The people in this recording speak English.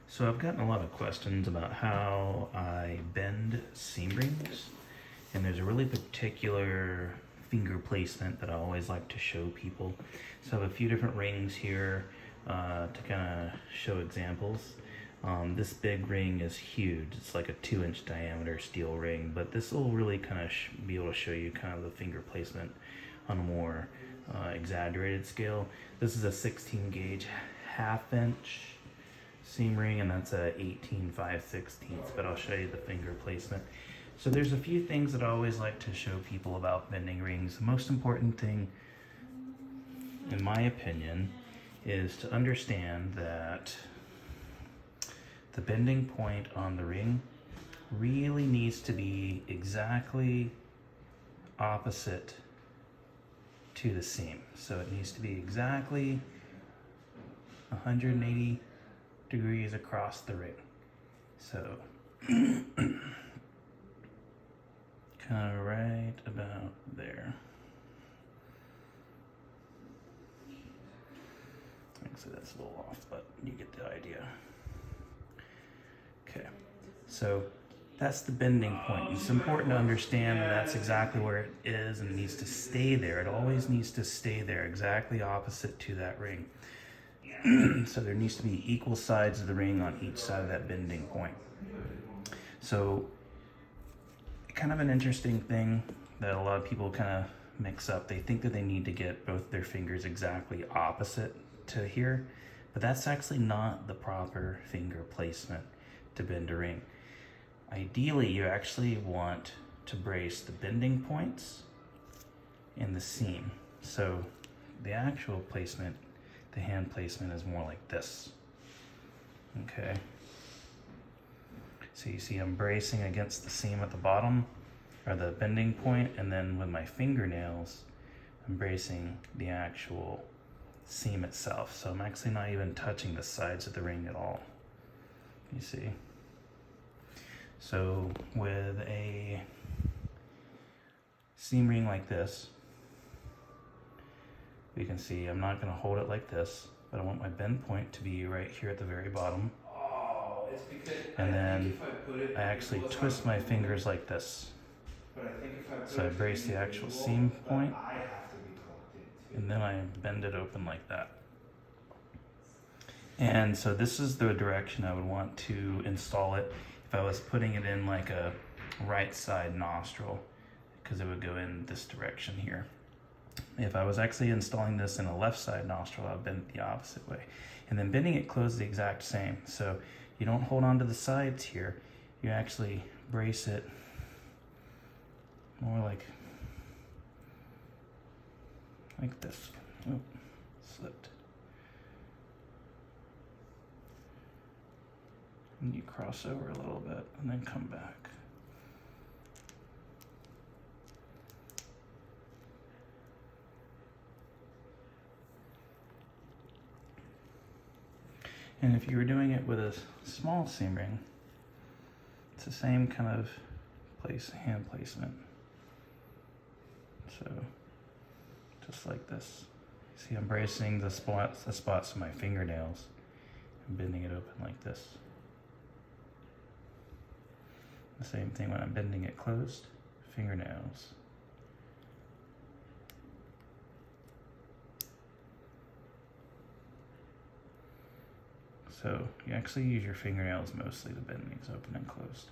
So I've gotten a lot of questions about how I bend seam rings, and there's a really particular finger placement that I always like to show people. So I have a few different rings here to kind of show examples. This big ring is huge. It's like a 2-inch diameter steel ring, but this will really kind of be able to show you kind of the finger placement on a more exaggerated scale. This is a 16 gauge ½ inch seam ring, and that's a 18 5/16, but I'll show you the finger placement. So there's a few things that I always like to show people about bending rings. The most important thing, in my opinion, is to understand that the bending point on the ring really needs to be exactly opposite to the seam. So it needs to be exactly 180 degrees across the ring. So kind of right about there. Actually, that's a little off, but you get the idea. Okay, so that's the bending point. It's important to understand that that's exactly where it is, and it needs to stay there. It always needs to stay there, exactly opposite to that ring. So there needs to be equal sides of the ring on each side of that bending point. So kind of an interesting thing that a lot of people kind of mix up. They think that they need to get both their fingers exactly opposite to here, but that's actually not the proper finger placement to bend a ring. Ideally, you actually want to brace the bending points and the seam. So the actual placement, the hand placement, is more like this. Okay. So you see I'm bracing against the seam at the bottom, or the bending point, and then with my fingernails, I'm bracing the actual seam itself. So I'm actually not even touching the sides of the ring at all. You see? So with a seam ring like this, you can see I'm not going to hold it like this, but I want my bend point to be right here at the very bottom. Oh, it's because And then if I put it, I actually twist my fingers like this. But I think if I put So I it brace the to actual the seam wall, point, I have to be plugged in too. and then I bend it open like that. And so this is the direction I would want to install it if I was putting it in like a right side nostril, because it would go in this direction here. If I was actually installing this in a left side nostril, I would bend it the opposite way. And then bending it closed the exact same. So you don't hold on to the sides here. You actually brace it more like this. Oh, slipped. And you cross over a little bit and then come back. And if you were doing it with a small seam ring, it's the same kind of hand placement. So just like this. See, I'm bracing the spots of my fingernails and bending it open like this. The same thing when I'm bending it closed, fingernails. So you actually use your fingernails mostly to bend these open and closed.